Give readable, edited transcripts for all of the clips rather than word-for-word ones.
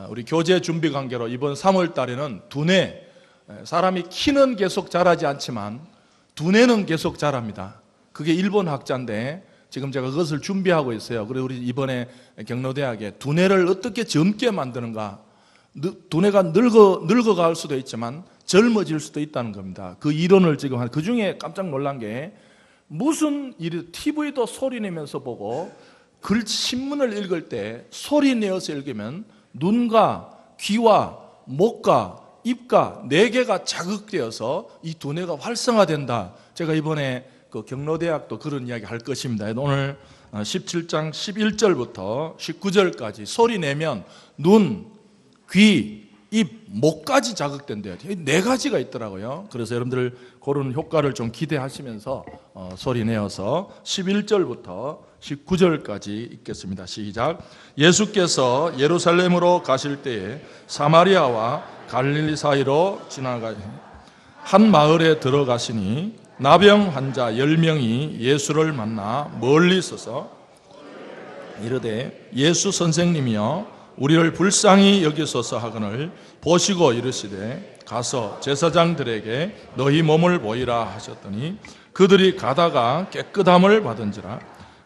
우리 교재 준비 관계로 이번 3월 달에는 두뇌, 사람이 키는 계속 자라지 않지만 두뇌는 계속 자랍니다. 그게 일본 학자인데 지금 제가 그것을 준비하고 있어요. 그리고 우리 이번에 경로대학에 두뇌를 어떻게 젊게 만드는가, 두뇌가 늙어갈 수도 있지만 젊어질 수도 있다는 겁니다. 그 이론을 지금 그 중에 깜짝 놀란 게 무슨 일이, TV도 소리 내면서 보고 신문을 읽을 때 소리 내어서 읽으면 눈과 귀와 목과 입과 4개가 자극되어서 이 두뇌가 활성화된다. 제가 이번에 그 경로대학도 그런 이야기 할 것입니다. 오늘 17장 11절부터 19절까지 소리 내면 눈, 귀, 입, 목까지 자극된대요. 4가지가 있더라고요. 그래서 여러분들 그런 효과를 좀 기대하시면서 소리 내어서 11절부터 19절까지 읽겠습니다. 시작. 예수께서 예루살렘으로 가실 때에 사마리아와 갈릴리 사이로 지나가 한 마을에 들어가시니 나병 환자 10명이 예수를 만나 멀리 서서 이르되 예수 선생님이여 우리를 불쌍히 여기소서 하거늘 보시고 이르시되 가서 제사장들에게 너희 몸을 보이라 하셨더니 그들이 가다가 깨끗함을 받은지라.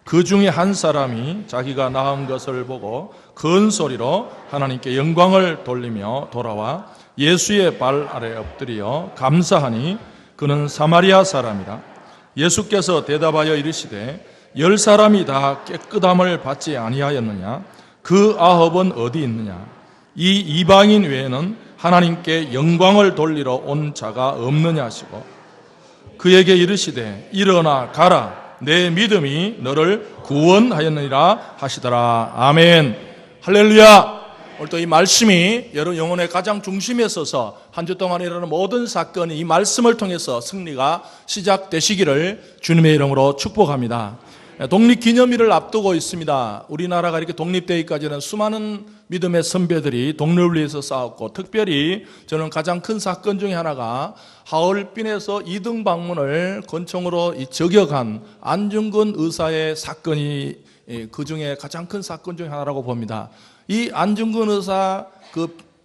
그 중에 한 사람이 자기가 나은 것을 보고 큰 소리로 하나님께 영광을 돌리며 돌아와 예수의 발 아래 엎드려 감사하니 그는 사마리아 사람이라. 예수께서 대답하여 이르시되 10사람이 다 깨끗함을 받지 아니하였느냐? 그 9은 어디 있느냐? 이 이방인 외에는 하나님께 영광을 돌리러 온 자가 없느냐 하시고 그에게 이르시되 일어나 가라 내 믿음이 너를 구원하였느니라 하시더라. 아멘. 할렐루야. 오늘 또 이 말씀이 여러분 영혼의 가장 중심에 서서 한 주 동안 일어나는 모든 사건이 이 말씀을 통해서 승리가 시작되시기를 주님의 이름으로 축복합니다. 독립기념일을 앞두고 있습니다. 우리나라가 이렇게 독립되기까지는 수많은 믿음의 선배들이 독립을 위해서 싸웠고, 특별히 저는 가장 큰 사건 중에 하나가 하얼빈에서 이등 방문을 권총으로 저격한 안중근 의사의 사건이 그 중에 가장 큰 사건 중에 하나라고 봅니다. 이 안중근 의사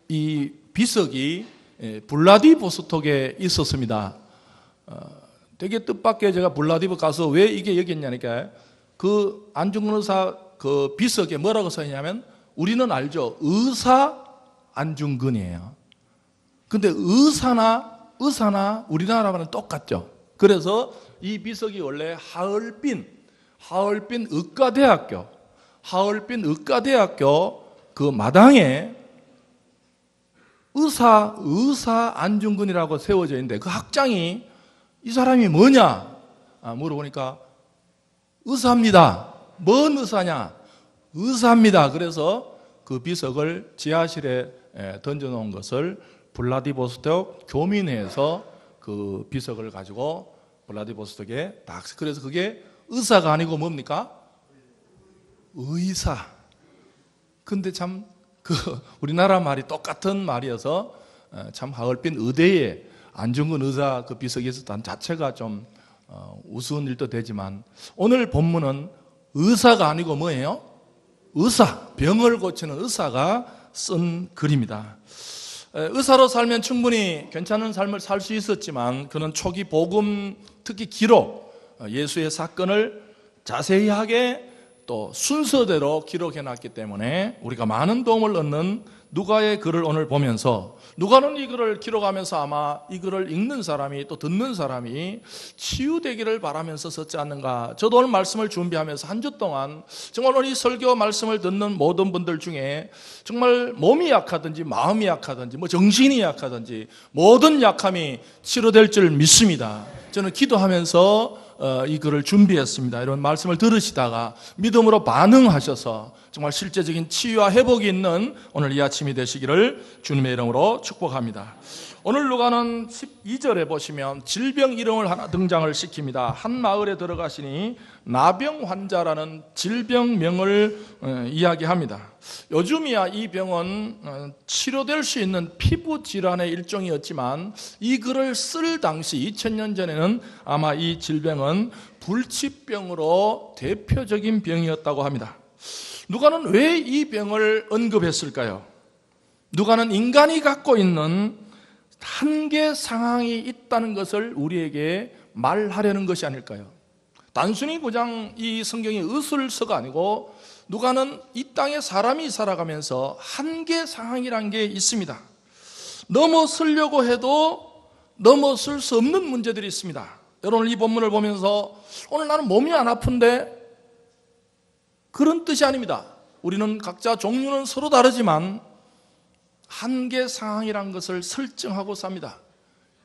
이 비석이 블라디보스톡에 있었습니다. 되게 뜻밖의 제가 블라디보 가서 왜 이게 여기 있냐니까 그 안중근 의사 그 비석에 뭐라고 써 있냐면 우리는 알죠. 의사 안중근이에요. 근데 의사나 우리나라와는 똑같죠. 그래서 이 비석이 원래 하얼빈 의과대학교 그 마당에 의사 안중근이라고 세워져 있는데 그 학장이 이 사람이 뭐냐 물어보니까 의사입니다. 뭔 의사냐? 의사입니다. 그래서 그 비석을 지하실에 던져놓은 것을 블라디보스톡 교민회에서 그 비석을 가지고 블라디보스톡에 딱, 그래서 그게 의사가 아니고 뭡니까? 의사. 근데 참 우리나라 말이 똑같은 말이어서 참 하얼빈 의대에 안중근 의사 그 비석이 있었다는 자체가 좀 우스운 일도 되지만 오늘 본문은 의사가 아니고 뭐예요? 의사, 병을 고치는 의사가 쓴 글입니다. 의사로 살면 충분히 괜찮은 삶을 살 수 있었지만 그는 초기 복음, 특히 기록, 예수의 사건을 자세하게 또 순서대로 기록해놨기 때문에 우리가 많은 도움을 얻는 누가의 글을 오늘 보면서 누가는 이 글을 기록하면서 아마 이 글을 읽는 사람이 또 듣는 사람이 치유되기를 바라면서 썼지 않는가. 저도 오늘 말씀을 준비하면서 한 주 동안 정말 오늘 이 설교 말씀을 듣는 모든 분들 중에 정말 몸이 약하든지 마음이 약하든지 정신이 약하든지 모든 약함이 치료될 줄 믿습니다. 저는 기도하면서 이 글을 준비했습니다. 이런 말씀을 들으시다가 믿음으로 반응하셔서 정말 실제적인 치유와 회복이 있는 오늘 이 아침이 되시기를 주님의 이름으로 축복합니다. 오늘 누가는 12절에 보시면 질병 이름을 하나 등장을 시킵니다. 한 마을에 들어가시니 나병 환자라는 질병명을 이야기합니다. 요즘이야 이 병은 치료될 수 있는 피부 질환의 일종이었지만 이 글을 쓸 당시 2000년 전에는 아마 이 질병은 불치병으로 대표적인 병이었다고 합니다. 누가는 왜 이 병을 언급했을까요? 누가는 인간이 갖고 있는 한계 상황이 있다는 것을 우리에게 말하려는 것이 아닐까요? 단순히 그냥 이 성경이 의술서가 아니고 누가는 이 땅에 사람이 살아가면서 한계 상황이란 게 있습니다. 넘어서려고 해도 넘어설 수 없는 문제들이 있습니다. 여러분, 이 본문을 보면서 오늘 나는 몸이 안 아픈데, 그런 뜻이 아닙니다. 우리는 각자 종류는 서로 다르지만 한계 상황이란 것을 설정하고 삽니다.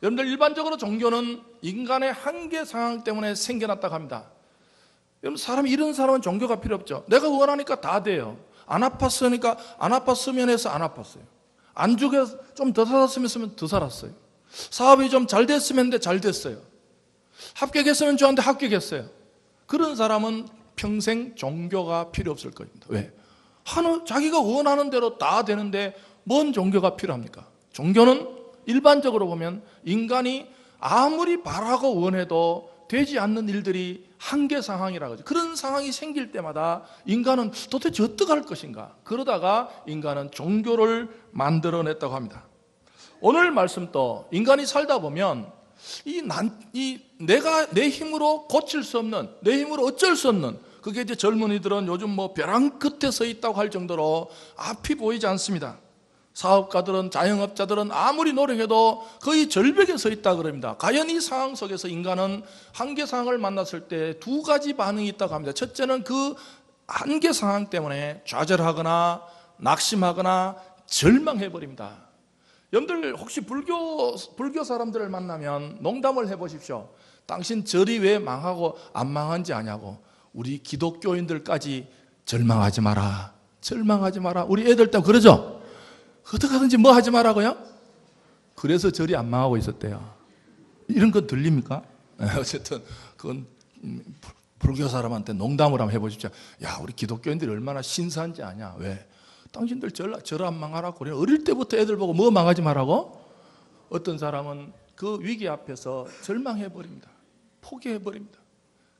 여러분들, 일반적으로 종교는 인간의 한계 상황 때문에 생겨났다고 합니다. 여러분, 이런 사람은 종교가 필요 없죠. 내가 원하니까 다 돼요. 안 아팠으니까 안 아팠으면 해서 안 아팠어요. 안 죽여서 좀 더 살았으면 더 살았어요. 사업이 좀 잘 됐으면 했는데 잘 됐어요. 합격했으면 좋았는데 합격했어요. 그런 사람은 평생 종교가 필요 없을 겁니다. 왜? 자기가 원하는 대로 다 되는데 뭔 종교가 필요합니까? 종교는 일반적으로 보면 인간이 아무리 바라고 원해도 되지 않는 일들이 한계 상황이라고 하죠. 그런 상황이 생길 때마다 인간은 도대체 어떡할 것인가? 그러다가 인간은 종교를 만들어냈다고 합니다. 오늘 말씀도 인간이 살다 보면 내가 내 힘으로 고칠 수 없는, 내 힘으로 어쩔 수 없는, 그게 이제 젊은이들은 요즘 벼랑 끝에 서 있다고 할 정도로 앞이 보이지 않습니다. 사업가들은, 자영업자들은 아무리 노력해도 거의 절벽에 서 있다 그럽니다. 과연 이 상황 속에서 인간은 한계 상황을 만났을 때 두 가지 반응이 있다고 합니다. 첫째는 그 한계 상황 때문에 좌절하거나 낙심하거나 절망해버립니다. 여러분들, 혹시 불교 사람들을 만나면 농담을 해보십시오. 당신 절이 왜 망하고 안 망한지 아냐고. 우리 기독교인들까지 절망하지 마라, 절망하지 마라. 우리 애들 때 그러죠? 어떻게 하든지 뭐 하지 마라고요? 그래서 절이 안 망하고 있었대요. 이런 건 들립니까? 어쨌든 그건 불교 사람한테 농담을 한번 해보십시오. 야, 우리 기독교인들이 얼마나 신사한지 아냐. 왜? 당신들 절 안 망하라고 그래. 어릴 때부터 애들 보고 뭐 망하지 말라고? 어떤 사람은 그 위기 앞에서 절망해버립니다. 포기해버립니다.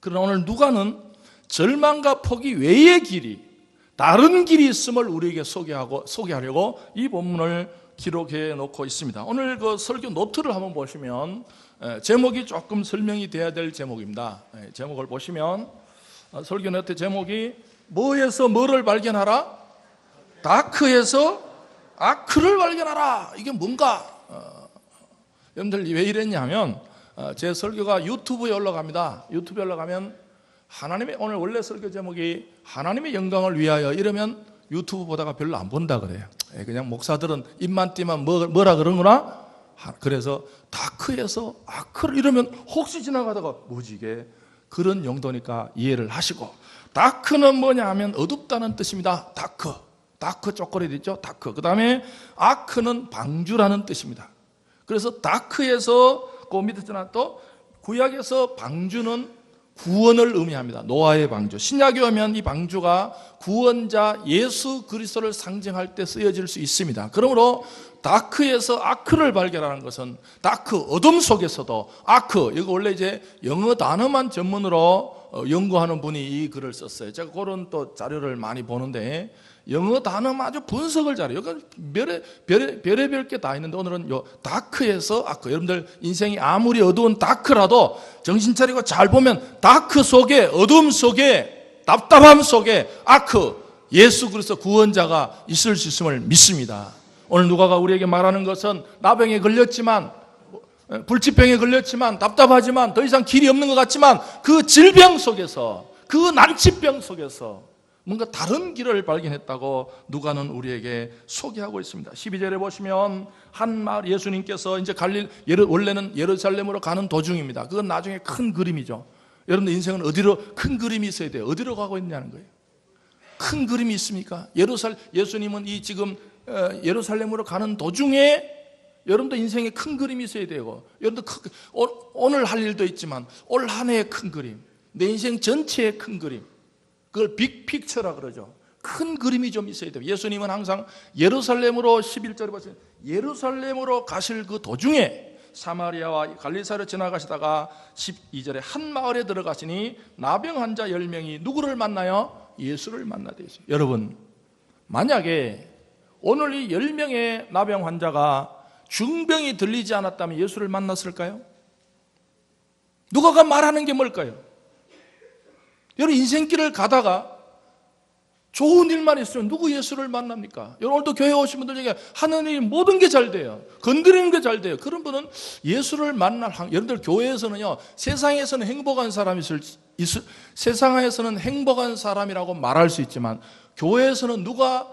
그러나 오늘 누가는 절망과 포기 외의 길이, 다른 길이 있음을 우리에게 소개하려고 이 본문을 기록해 놓고 있습니다. 오늘 그 설교 노트를 한번 보시면 제목이 조금 설명이 돼야 될 제목입니다. 제목을 보시면 설교 노트 제목이 뭐에서 뭐를 발견하라? 다크에서 아크를 발견하라. 이게 뭔가? 여러분들, 왜 이랬냐면 제 설교가 유튜브에 올라갑니다. 유튜브에 올라가면 하나님의, 오늘 원래 설교 제목이 하나님의 영광을 위하여, 이러면 유튜브 보다가 별로 안 본다 그래요. 그냥 목사들은 입만 띄면 뭐라 그러는구나. 그래서 다크에서 아크를, 이러면 혹시 지나가다가 뭐지 이게? 그런 용도니까 이해를 하시고, 다크는 뭐냐 하면 어둡다는 뜻입니다. 다크 초콜릿 있죠? 다크. 그 다음에 아크는 방주라는 뜻입니다. 그래서 다크에서 그 밑에 또 구약에서 방주는 구원을 의미합니다. 노아의 방주. 신약에 오면 이 방주가 구원자 예수 그리스도를 상징할 때 쓰여질 수 있습니다. 그러므로 다크에서 아크를 발견하는 것은, 다크, 어둠 속에서도 아크, 이거 원래 이제 영어 단어만 전문으로 연구하는 분이 이 글을 썼어요. 제가 그런 또 자료를 많이 보는데 영어 단어만 아주 분석을 잘해요. 별의별 게 다 있는데 오늘은 요 다크에서 아크. 여러분들 인생이 아무리 어두운 다크라도 정신 차리고 잘 보면 다크 속에, 어둠 속에, 답답함 속에 아크, 예수 그리스도 구원자가 있을 수 있음을 믿습니다. 오늘 누가가 우리에게 말하는 것은 나병에 걸렸지만, 불치병에 걸렸지만, 답답하지만, 더 이상 길이 없는 것 같지만 그 질병 속에서, 그 난치병 속에서 뭔가 다른 길을 발견했다고 누가는 우리에게 소개하고 있습니다. 12절에 보시면 한 마을, 예수님께서 이제 원래는 예루살렘으로 가는 도중입니다. 그건 나중에 큰 그림이죠. 여러분들 인생은 어디로, 큰 그림이 있어야 돼요. 어디로 가고 있냐는 거예요. 큰 그림이 있습니까? 예수님은 이 지금 예루살렘으로 가는 도중에 여러분도 인생에 큰 그림이 있어야 되고, 여러분도 오늘 할 일도 있지만 올 한 해의 큰 그림, 내 인생 전체의 큰 그림, 그걸 빅픽처라 그러죠. 큰 그림이 좀 있어야 돼요. 예수님은 항상 예루살렘으로, 11절에 보시면 예루살렘으로 가실 그 도중에 사마리아와 갈릴리사를 지나가시다가 12절에 한 마을에 들어가시니 나병 환자 10명이 누구를 만나요? 예수를 만나야 되죠. 여러분, 만약에 오늘 이 10명의 나병 환자가 중병이 들리지 않았다면 예수를 만났을까요? 누가가 말하는 게 뭘까요? 여러분, 인생길을 가다가 좋은 일만 있으면 누구 예수를 만납니까? 여러분, 오늘도 교회 오신 분들 중에 하는 일 모든 게 잘 돼요. 건드리는 게 잘 돼요. 그런 분은 예수를 만날 여러분들 교회에서는요, 세상에서는 행복한 사람이 세상에서는 행복한 사람이라고 말할 수 있지만 교회에서는 누가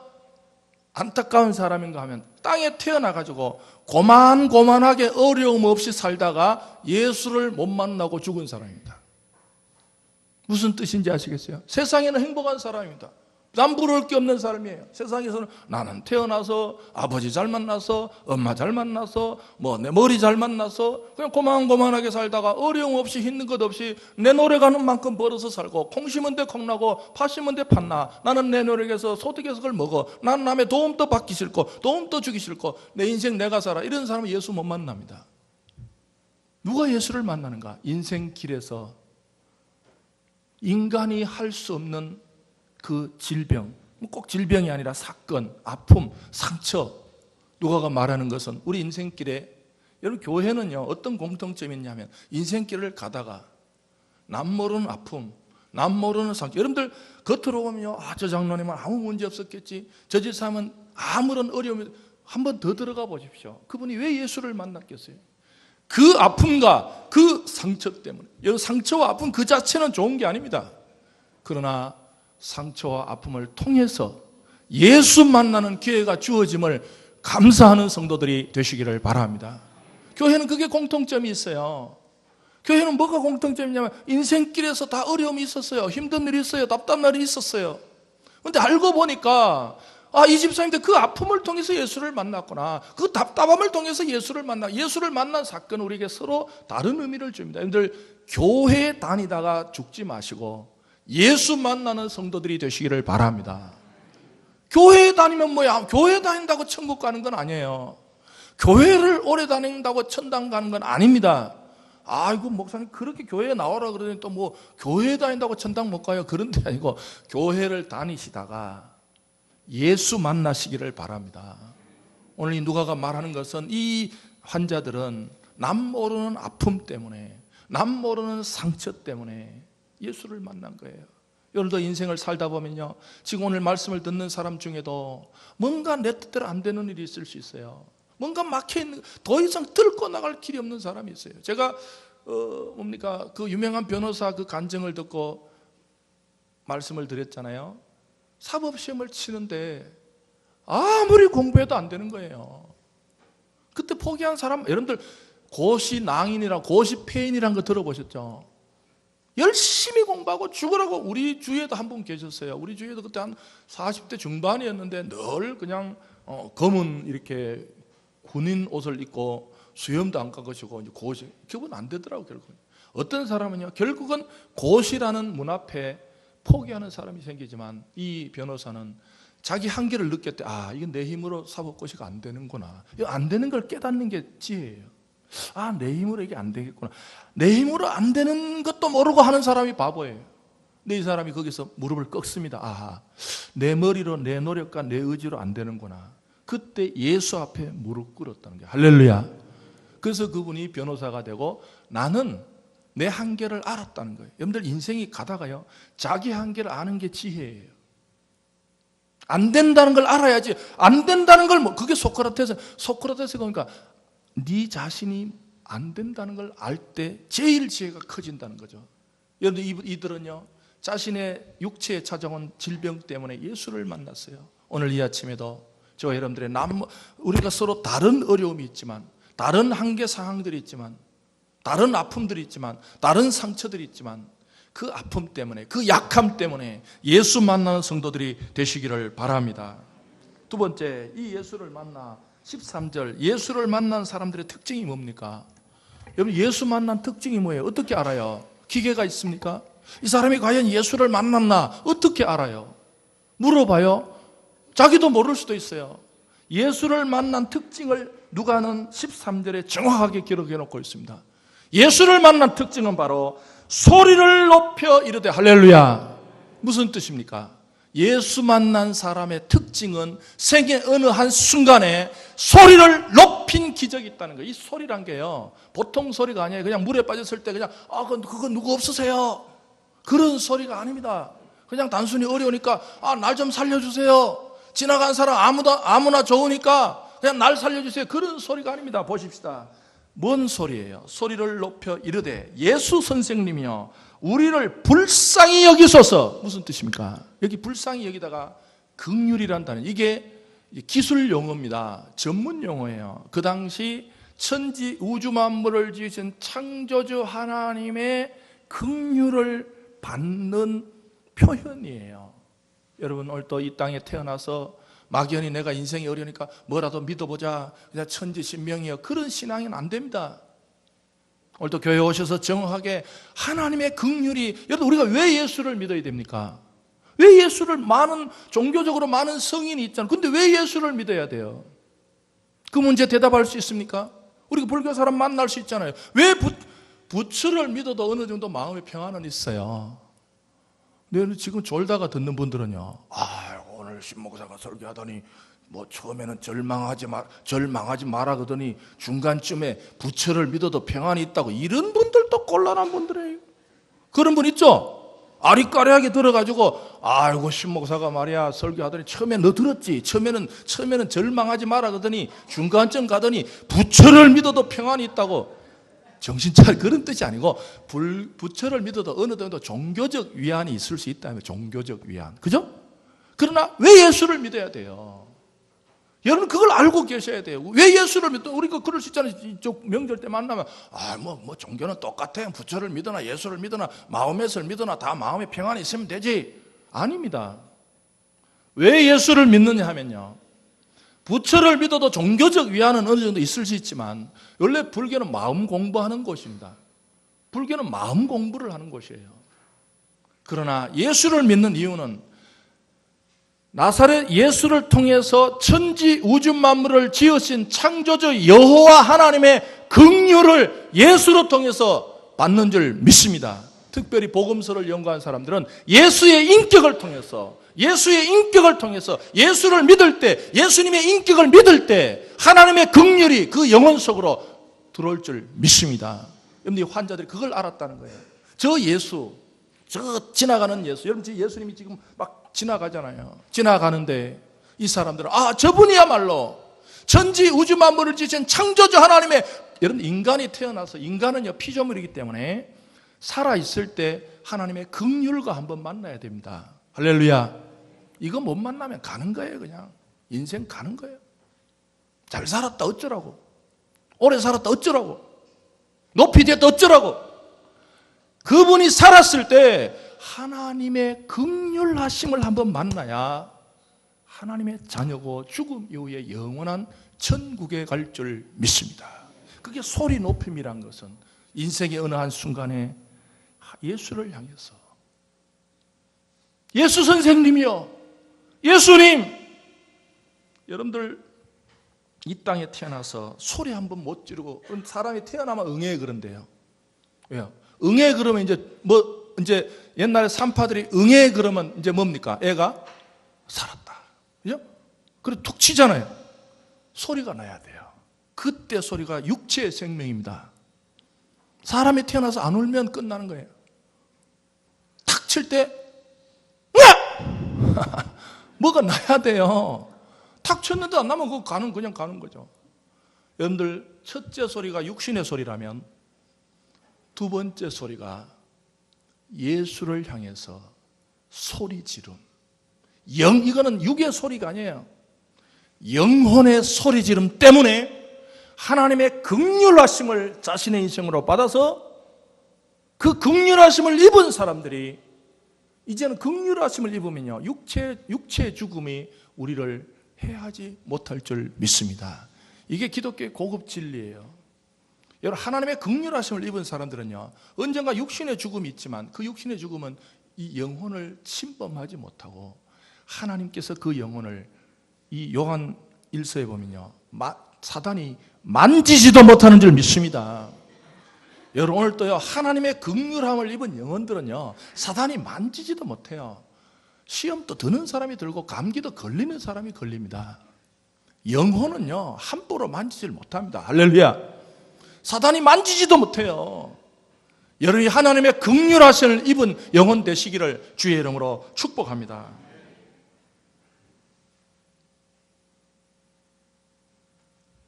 안타까운 사람인가 하면 땅에 태어나가지고 고만고만하게 어려움 없이 살다가 예수를 못 만나고 죽은 사람입니다. 무슨 뜻인지 아시겠어요? 세상에는 행복한 사람입니다. 남 부러울 게 없는 사람이에요. 세상에서는 나는 태어나서 아버지 잘 만나서 엄마 잘 만나서 내 머리 잘 만나서 그냥 고만고만하게 살다가 어려움 없이 힘든 것 없이 내 노래 가는 만큼 벌어서 살고 콩 심은 데 콩나고 팥 심은 데 팥나 나는 내 노력에서 소득해서 그걸 먹어 나는 남의 도움도 받기 싫고 도움도 주기 싫고 내 인생 내가 살아 이런 사람은 예수 못 만납니다. 누가 예수를 만나는가? 인생길에서 인간이 할 수 없는 그 질병, 꼭 질병이 아니라 사건, 아픔, 상처, 누가가 말하는 것은 우리 인생길에 여러분 교회는요 어떤 공통점이 있냐면 인생길을 가다가 남 모르는 아픔, 남 모르는 상처 여러분들 겉으로 보면요 저 장로님은 아무 문제 없었겠지 저 집사람은 아무런 어려움이 한 번 더 들어가 보십시오. 그분이 왜 예수를 만났겠어요? 그 아픔과 그 상처 때문에 여러분 상처와 아픔 그 자체는 좋은 게 아닙니다. 그러나 상처와 아픔을 통해서 예수 만나는 기회가 주어짐을 감사하는 성도들이 되시기를 바랍니다. 교회는 그게 공통점이 있어요. 교회는 뭐가 공통점이냐면 인생길에서 다 어려움이 있었어요. 힘든 일이 있어요. 답답한 날이 있었어요. 그런데 알고 보니까 이 집사님들 그 아픔을 통해서 예수를 만났구나. 그 답답함을 통해서 예수를 만난 사건은 우리에게 서로 다른 의미를 줍니다. 여러분들 교회 다니다가 죽지 마시고 예수 만나는 성도들이 되시기를 바랍니다. 교회에 다니면 뭐야? 교회 다닌다고 천국 가는 건 아니에요. 교회를 오래 다닌다고 천당 가는 건 아닙니다. 아이고 목사님 그렇게 교회에 나오라 그러더니 또 교회에 다닌다고 천당 못 가요. 그런 데 아니고 교회를 다니시다가 예수 만나시기를 바랍니다. 오늘 이 누가가 말하는 것은 이 환자들은 남 모르는 아픔 때문에 남 모르는 상처 때문에 예수를 만난 거예요. 여러분도 인생을 살다 보면요 지금 오늘 말씀을 듣는 사람 중에도 뭔가 내 뜻대로 안 되는 일이 있을 수 있어요. 뭔가 막혀있는 더 이상 뚫고 나갈 길이 없는 사람이 있어요. 제가 그 유명한 변호사 그 간증을 듣고 말씀을 드렸잖아요. 사법시험을 치는데 아무리 공부해도 안 되는 거예요. 그때 포기한 사람 여러분들 고시낭인이랑 고시폐인이라는 거 들어보셨죠? 열심히 공부하고 죽으라고 우리 주위에도 한 분 계셨어요. 우리 주위에도 그때 한 40대 중반이었는데 늘 그냥 검은 이렇게 군인 옷을 입고 수염도 안 깎으시고 이제 고시 그건 안 되더라고 결국은. 어떤 사람은요 결국은 고시라는 문 앞에 포기하는 사람이 생기지만 이 변호사는 자기 한계를 느꼈대. 이건 내 힘으로 사법고시가 안 되는구나. 이거 안 되는 걸 깨닫는 게 지혜예요. 내 힘으로 이게 안 되겠구나. 내 힘으로 안 되는 것도 모르고 하는 사람이 바보예요. 근데 이 사람이 거기서 무릎을 꺾습니다. 내 머리로 내 노력과 내 의지로 안 되는구나. 그때 예수 앞에 무릎 꿇었다는 거예요. 할렐루야. 그래서 그분이 변호사가 되고 나는 내 한계를 알았다는 거예요. 여러분들 인생이 가다가요 자기 한계를 아는 게 지혜예요. 안 된다는 걸 알아야지. 안 된다는 걸 그게 소크라테스가 그러니까 네 자신이 안 된다는 걸 알 때 제일 지혜가 커진다는 거죠. 여러분 이들은요 자신의 육체에 찾아온 질병 때문에 예수를 만났어요. 오늘 이 아침에도 저와 여러분들의 우리가 서로 다른 어려움이 있지만 다른 한계 상황들이 있지만 다른 아픔들이 있지만 다른 상처들이 있지만 그 아픔 때문에 그 약함 때문에 예수 만나는 성도들이 되시기를 바랍니다. 두 번째, 이 예수를 만나 13절 예수를 만난 사람들의 특징이 뭡니까? 여러분 예수 만난 특징이 뭐예요? 어떻게 알아요? 기계가 있습니까? 이 사람이 과연 예수를 만났나? 어떻게 알아요? 물어봐요? 자기도 모를 수도 있어요. 예수를 만난 특징을 누가는 13절에 정확하게 기록해 놓고 있습니다. 예수를 만난 특징은 바로 소리를 높여 이르되 할렐루야. 무슨 뜻입니까? 예수 만난 사람의 특징은 생애 어느 한 순간에 소리를 높인 기적이 있다는 거예요. 이 소리란 게요, 보통 소리가 아니에요. 그냥 물에 빠졌을 때 그냥 그거 누구 없으세요? 그런 소리가 아닙니다. 그냥 단순히 어려우니까 날 좀 살려주세요. 지나간 사람 아무나 좋으니까 그냥 날 살려주세요. 그런 소리가 아닙니다. 보십시다. 뭔 소리예요? 소리를 높여 이르되 예수 선생님이요 우리를 불쌍히 여기소서. 무슨 뜻입니까? 여기 불쌍히 여기다가 긍휼이란 단어, 이게 기술 용어입니다. 전문 용어예요. 그 당시 천지 우주 만물을 지으신 창조주 하나님의 긍휼을 받는 표현이에요. 여러분 오늘 또 이 땅에 태어나서 막연히 내가 인생이 어려우니까 뭐라도 믿어보자, 그냥 천지신명이여, 그런 신앙은 안 됩니다. 오늘도 교회 오셔서 정확하게 하나님의 긍휼이, 여러분 우리가 왜 예수를 믿어야 됩니까? 왜 예수를, 종교적으로 많은 성인이 있잖아요. 근데 왜 예수를 믿어야 돼요? 그 문제 대답할 수 있습니까? 우리가 불교 사람 만날 수 있잖아요. 왜 부처를 믿어도 어느 정도 마음의 평안은 있어요? 근데 지금 졸다가 듣는 분들은요, 오늘 신목사가 설교하더니 처음에는 절망하지 마라 그러더니 중간쯤에 부처를 믿어도 평안이 있다고, 이런 분들도 곤란한 분들이에요. 그런 분 있죠? 아리까리하게 들어가지고 신목사가 말이야 설교하더니 처음에 너 들었지? 처음에는 절망하지 마라 그러더니 중간쯤 가더니 부처를 믿어도 평안이 있다고. 정신 차려, 그런 뜻이 아니고 부처를 믿어도 어느 정도 종교적 위안이 있을 수 있다면 종교적 위안, 그죠? 그러나 왜 예수를 믿어야 돼요? 여러분 그걸 알고 계셔야 돼요. 왜 예수를 믿어? 우리가 그럴 수 있잖아요. 이쪽 명절 때 만나면 종교는 똑같아요. 부처를 믿으나 예수를 믿으나 마음에서 믿으나 다 마음에 평안이 있으면 되지. 아닙니다. 왜 예수를 믿느냐 하면요, 부처를 믿어도 종교적 위안은 어느 정도 있을 수 있지만 원래 불교는 마음 공부하는 곳입니다. 불교는 마음 공부를 하는 곳이에요. 그러나 예수를 믿는 이유는 나사렛 예수를 통해서 천지 우주 만물을 지으신 창조주 여호와 하나님의 긍휼을 예수로 통해서 받는 줄 믿습니다. 특별히 복음서를 연구한 사람들은 예수의 인격을 통해서 예수를 믿을 때, 예수님의 인격을 믿을 때 하나님의 긍휼이 그 영혼 속으로 들어올 줄 믿습니다. 여러분, 이 환자들이 그걸 알았다는 거예요. 저 지나가는 예수, 여러분 예수님이 지금 막 지나가잖아요. 지나가는데 이 사람들은 저분이야말로 천지 우주 만물을 지으신 창조주 하나님의, 여러분 인간이 태어나서, 인간은요 피조물이기 때문에 살아있을 때 하나님의 긍휼과 한번 만나야 됩니다. 할렐루야. 이거 못 만나면 가는 거예요. 그냥 인생 가는 거예요. 잘 살았다 어쩌라고, 오래 살았다 어쩌라고, 높이 됐다 어쩌라고. 그분이 살았을 때 하나님의 긍휼하심을 한번 만나야 하나님의 자녀고 죽음 이후에 영원한 천국에 갈 줄 믿습니다. 그게 소리 높임이란 것은 인생의 어느 한 순간에 예수를 향해서, 예수 선생님이요, 예수님. 여러분들 이 땅에 태어나서 소리 한번 못 지르고, 사람이 태어나면 응애 그런데요. 왜요? 응애 그러면 이제 옛날에 산파들이 응애 그러면 이제 뭡니까? 애가 살았다. 그죠? 그리고 툭 치잖아요. 소리가 나야 돼요. 그때 소리가 육체의 생명입니다. 사람이 태어나서 안 울면 끝나는 거예요. 탁 칠 때 뭐가 나야 돼요. 탁 쳤는데 안 나면 그냥 가는 거죠. 여러분들 첫째 소리가 육신의 소리라면 두 번째 소리가 예수를 향해서 소리 지름, 이거는 육의 소리가 아니에요. 영혼의 소리 지름 때문에 하나님의 긍휼하심을 자신의 인생으로 받아서 그 긍휼하심을 입은 사람들이, 이제는 긍휼하심을 입으면요 육체의 죽음이 우리를 해하지 못할 줄 믿습니다. 이게 기독교의 고급 진리예요. 여러분, 하나님의 긍휼하심을 입은 사람들은요 언젠가 육신의 죽음이 있지만 그 육신의 죽음은 이 영혼을 침범하지 못하고 하나님께서 그 영혼을, 이 요한 1서에 보면요 사단이 만지지도 못하는 줄 믿습니다. 여러분, 오늘 또요 하나님의 긍휼함을 입은 영혼들은요 사단이 만지지도 못해요. 시험도 드는 사람이 들고 감기도 걸리는 사람이 걸립니다. 영혼은요, 함부로 만지질 못합니다. 할렐루야. 사단이 만지지도 못해요. 여러분이 하나님의 긍휼하심을 입은 영혼 되시기를 주의 이름으로 축복합니다.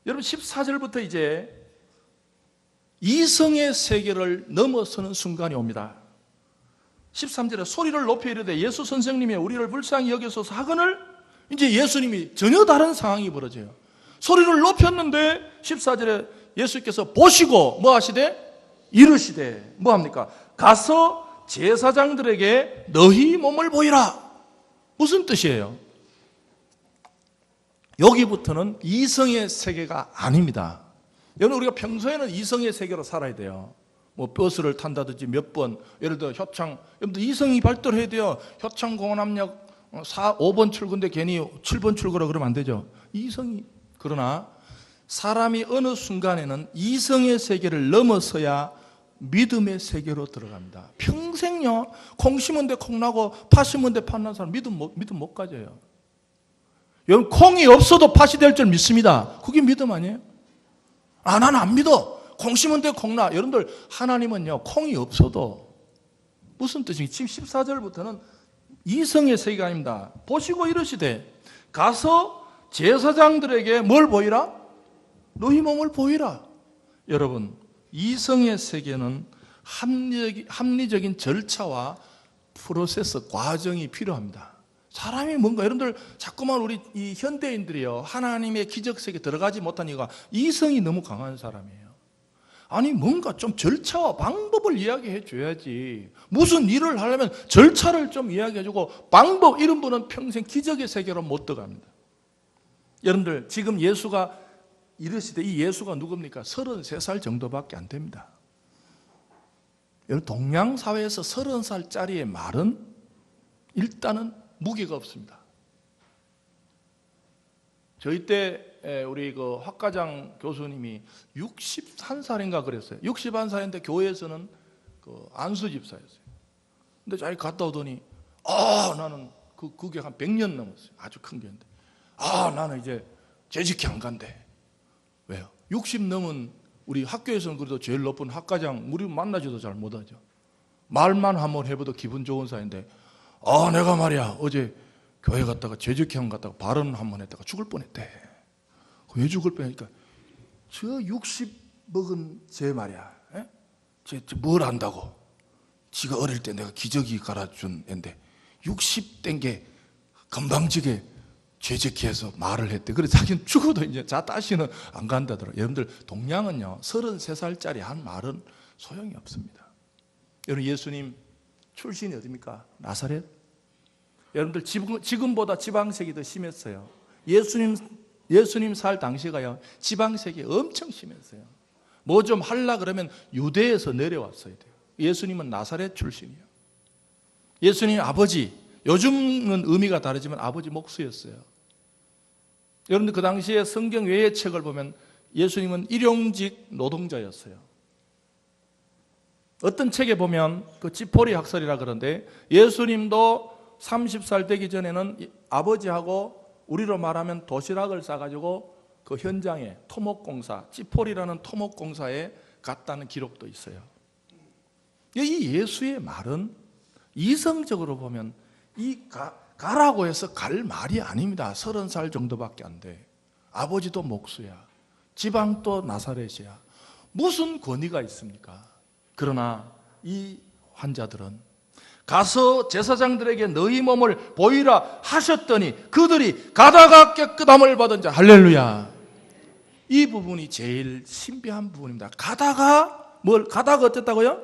여러분 14절부터 이제 이성의 세계를 넘어서는 순간이 옵니다. 13절에 소리를 높여 이르되 예수 선생님이 우리를 불쌍히 여기소서 하거늘 이제 예수님이 전혀 다른 상황이 벌어져요. 소리를 높였는데 14절에 예수께서 보시고 뭐 하시되? 이르시되 뭐 합니까? 가서 제사장들에게 너희 몸을 보이라. 무슨 뜻이에요? 여기부터는 이성의 세계가 아닙니다. 여러분 우리가 평소에는 이성의 세계로 살아야 돼요. 뭐 버스를 탄다든지 몇 번, 예를 들어 효창, 여러분들 이성이 발달해야 돼요. 효창 공원암역 5번 출구인데 괜히 7번 출구라 그러면 안 되죠. 이성이. 그러나 사람이 어느 순간에는 이성의 세계를 넘어서야 믿음의 세계로 들어갑니다. 평생요 콩 심은 데 콩 나고 팥 심은 데 팥 나는 사람 믿음 못 가져요. 여러분 콩이 없어도 팥이 될 줄 믿습니다. 그게 믿음 아니에요? 아, 나는 안 믿어. 콩 심은 데 콩 나. 여러분들 하나님은요 콩이 없어도 무슨 뜻인지 지금 14절부터는 이성의 세계가 아닙니다. 보시고 이르시되 가서 제사장들에게 뭘 보이라? 너희 몸을 보이라. 여러분 이성의 세계는 합리적인 절차와 프로세스, 과정이 필요합니다. 사람이 뭔가 여러분들 자꾸만 우리 이 현대인들이요 하나님의 기적 세계에 들어가지 못한 이유가 이성이 너무 강한 사람이에요. 아니 뭔가 좀 절차와 방법을 이야기해 줘야지. 무슨 일을 하려면 절차를 좀 이야기해 주고 방법, 이런 분은 평생 기적의 세계로 못 들어갑니다. 여러분들 지금 예수가 이르시되 이 예수가 누굽니까? 33살 정도밖에 안 됩니다. 여러분 동양 사회에서 30살짜리의 말은 일단은 무게가 없습니다. 저희 때 우리 그 학과장 교수님이 61살인가 그랬어요. 61살인데 교회에서는 그 안수 집사였어요. 근데 자기 갔다 오더니 나는 그게 한 100년 넘었어요. 아주 큰 교회인데 나는 이제 재직히 안 간대. 왜요? 60 넘은 우리 학교에서는 그래도 제일 높은 학과장 우리 만나지도 잘 못하죠. 말만 한번 해봐도 기분 좋은 사이인데 내가 말이야 어제 교회 갔다가 재직형 갔다가 발언 한번 했다가 죽을 뻔했대. 왜 죽을 뻔했니까 저 60 먹은 쟤 말이야. 쟤 뭘 안다고? 지가 어릴 때 내가 기저귀 갈아준 앤데 60 된 게 건방지게 죄책해서 말을 했대. 그래서 자기는 죽어도 이제 다시는 안 간다더라. 여러분들 동양은요 33살짜리 한 말은 소용이 없습니다. 여러분 예수님 출신이 어디입니까? 나사렛. 여러분들 지금보다 지방색이 더 심했어요. 예수님 살 당시가요 지방색이 엄청 심했어요. 뭐 좀 하려 그러면 유대에서 내려왔어야 돼요. 예수님은 나사렛 출신이에요. 예수님 아버지, 요즘은 의미가 다르지만 아버지 목수였어요. 여러분들 그 당시에 성경 외의 책을 보면 예수님은 일용직 노동자였어요. 어떤 책에 보면 그 지포리 학설이라 그러는데 예수님도 30살 되기 전에는 아버지하고 우리로 말하면 도시락을 싸가지고 그 현장에 토목공사, 지포리라는 토목공사에 갔다는 기록도 있어요. 이 예수의 말은 이성적으로 보면 가라고 해서 갈 말이 아닙니다. 30살 정도밖에 안 돼. 아버지도 목수야. 지방도 나사렛이야. 무슨 권위가 있습니까? 그러나 이 환자들은 가서 제사장들에게 너희 몸을 보이라 하셨더니 그들이 가다가 깨끗함을 받은 자. 할렐루야. 이 부분이 제일 신비한 부분입니다. 가다가 어땠다고요?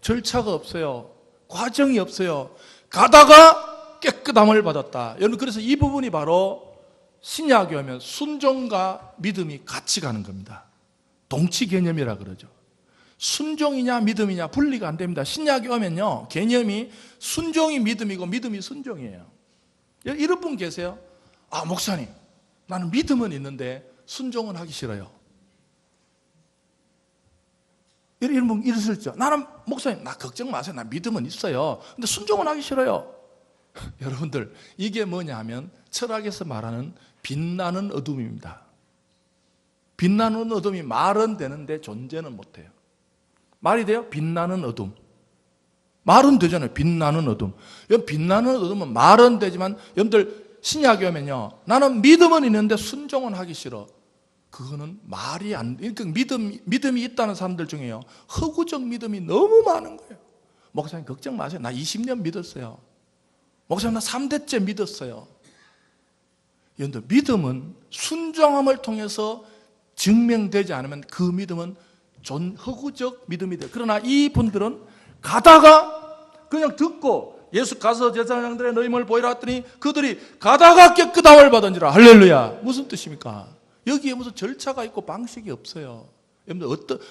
절차가 없어요. 과정이 없어요. 가다가 깨끗함을 받았다. 여러분 그래서 이 부분이 바로 신약에 오면 순종과 믿음이 같이 가는 겁니다. 동치 개념이라 그러죠. 순종이냐 믿음이냐 분리가 안 됩니다. 신약에 오면요 개념이 순종이 믿음이고 믿음이 순종이에요. 이런 분 계세요? 목사님 나는 믿음은 있는데 순종은 하기 싫어요. 이런 분 있으셨죠? 나는 목사님 나 걱정 마세요. 나 믿음은 있어요. 근데 순종은 하기 싫어요. 여러분들, 이게 뭐냐 하면 철학에서 말하는 빛나는 어둠입니다. 빛나는 어둠이 말은 되는데 존재는 못해요. 말이 돼요? 빛나는 어둠. 말은 되잖아요. 빛나는 어둠. 빛나는 어둠은 말은 되지만, 여러분들 신약에 오면요, 나는 믿음은 있는데 순종은 하기 싫어. 그거는 말이 안 돼. 그러니까 믿음이 있다는 사람들 중에요, 허구적 믿음이 너무 많은 거예요. 목사님 걱정 마세요. 나 20년 믿었어요. 목사님 나 3대째 믿었어요. 여러분들, 믿음은 순종함을 통해서 증명되지 않으면 그 믿음은 허구적 믿음이 돼요. 그러나 이분들은 가다가 그냥 듣고 예수 가서 제사장들의 너희를 보이라 했더니 그들이 가다가 깨끗함을 받은지라. 할렐루야. 무슨 뜻입니까? 여기에 무슨 절차가 있고 방식이 없어요.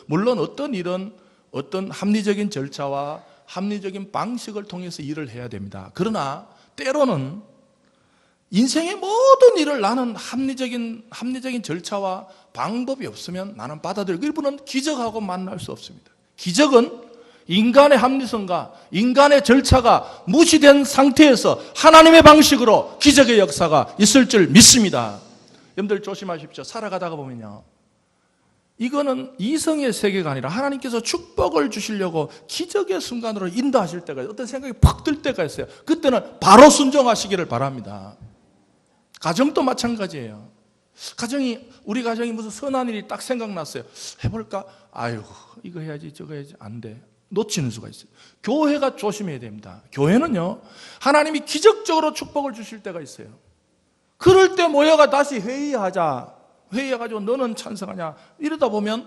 물론 어떤 일은 어떤 합리적인 절차와 합리적인 방식을 통해서 일을 해야 됩니다. 그러나 때로는 인생의 모든 일을 나는 합리적인 절차와 방법이 없으면 나는 받아들이고, 일부는 기적하고 만날 수 없습니다. 기적은 인간의 합리성과 인간의 절차가 무시된 상태에서 하나님의 방식으로 기적의 역사가 있을 줄 믿습니다. 여러분들 조심하십시오. 살아가다가 보면요, 이거는 이성의 세계가 아니라 하나님께서 축복을 주시려고 기적의 순간으로 인도하실 때가 있어요. 어떤 생각이 팍 들 때가 있어요. 그때는 바로 순종하시기를 바랍니다. 가정도 마찬가지예요. 우리 가정이 무슨 선한 일이 딱 생각났어요. 해볼까? 아유, 이거 해야지 저거 해야지. 안 돼. 놓치는 수가 있어요. 교회가 조심해야 됩니다. 교회는요, 하나님이 기적적으로 축복을 주실 때가 있어요. 그럴 때 모여가 다시 회의해가지고 너는 찬성하냐, 이러다 보면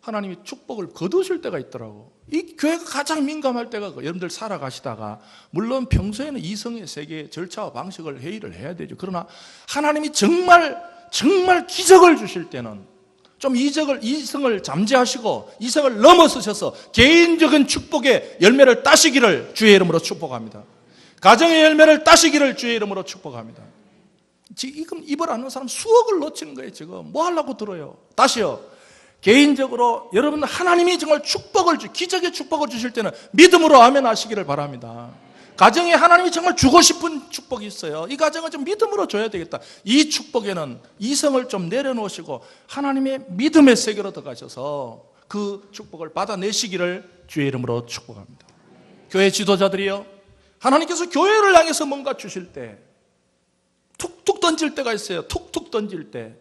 하나님이 축복을 거두실 때가 있더라고. 이 교회가 가장 민감할 때가 여러분들 살아가시다가, 물론 평소에는 이성의 세계의 절차와 방식을 회의를 해야 되죠. 그러나 하나님이 정말 기적을 주실 때는 좀 이성을 잠재하시고 이성을 넘어서셔서 개인적인 축복의 열매를 따시기를 주의 이름으로 축복합니다. 가정의 열매를 따시기를 주의 이름으로 축복합니다. 지금 입을 안 넣은 사람 수억을 놓치는 거예요. 지금 뭐 하려고 들어요? 다시요, 개인적으로 여러분, 하나님이 정말 기적의 축복을 주실 때는 믿음으로 아멘 하시기를 바랍니다. 가정에 하나님이 정말 주고 싶은 축복이 있어요. 이 가정은 좀 믿음으로 줘야 되겠다. 이 축복에는 이성을 좀 내려놓으시고 하나님의 믿음의 세계로 들어가셔서 그 축복을 받아내시기를 주의 이름으로 축복합니다. 교회 지도자들이요, 하나님께서 교회를 향해서 뭔가 주실 때 툭툭 던질 때가 있어요. 툭툭 던질 때.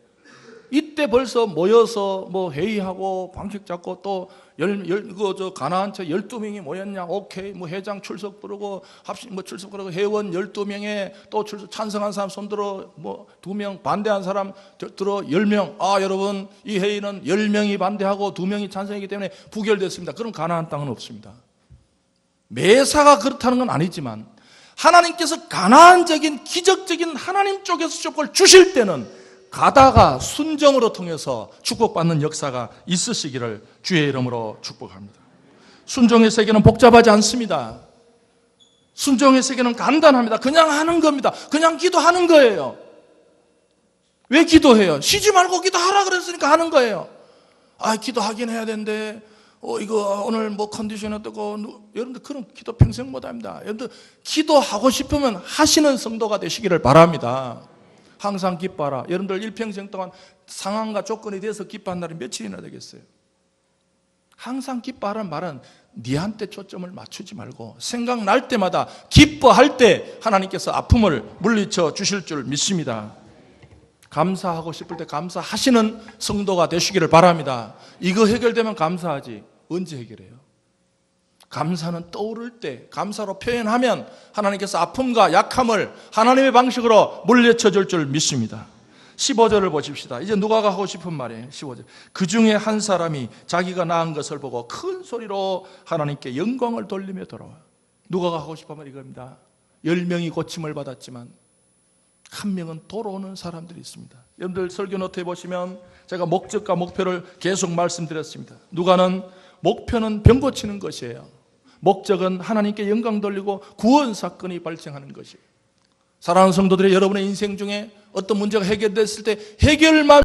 이때 벌써 모여서 뭐 회의하고 방식 잡고, 또 가나안 체 12명이 모였냐, 오케이, 뭐 회장 출석 부르고 출석 부르고 회원 12명에 또 찬성한 사람 손들어, 뭐 2명 반대한 사람 들어 10명. 여러분, 이 회의는 10명이 반대하고 2명이 찬성이기 때문에 부결됐습니다. 그럼 가나안 땅은 없습니다. 매사가 그렇다는 건 아니지만 하나님께서 가나안적인 기적적인 하나님 쪽에서 축복을 주실 때는 가다가 순종으로 통해서 축복받는 역사가 있으시기를 주의 이름으로 축복합니다. 순종의 세계는 복잡하지 않습니다. 순종의 세계는 간단합니다. 그냥 하는 겁니다. 그냥 기도하는 거예요. 왜 기도해요? 쉬지 말고 기도하라 그랬으니까 하는 거예요. 기도하긴 해야 되는데 이거 오늘 뭐 컨디션이 어떻고, 여러분들 그런 기도 평생 못합니다. 여러분들 기도하고 싶으면 하시는 성도가 되시기를 바랍니다. 항상 기뻐하라. 여러분들 일평생 동안 상황과 조건이 돼서 기뻐한 날이 며칠이나 되겠어요? 항상 기뻐하라는 말은 니한테 초점을 맞추지 말고 생각날 때마다 기뻐할 때 하나님께서 아픔을 물리쳐 주실 줄 믿습니다. 감사하고 싶을 때 감사하시는 성도가 되시기를 바랍니다. 이거 해결되면 감사하지 언제 해결해요? 감사는 떠오를 때 감사로 표현하면 하나님께서 아픔과 약함을 하나님의 방식으로 물리쳐 줄 줄 믿습니다. 15절을 보십시다. 이제 누가가 하고 싶은 말이에요. 15절. 그 중에 한 사람이 자기가 낳은 것을 보고 큰 소리로 하나님께 영광을 돌리며 돌아와요. 누가가 하고 싶은 말이 이겁니다. 10명이 고침을 받았지만 한 명은 돌아오는 사람들이 있습니다. 여러분들 설교 노트에 보시면 제가 목적과 목표를 계속 말씀드렸습니다. 누가는 목표는 병 고치는 것이에요. 목적은 하나님께 영광 돌리고 구원 사건이 발생하는 것이에요. 사랑하는 성도들이 여러분의 인생 중에 어떤 문제가 해결됐을 때 해결만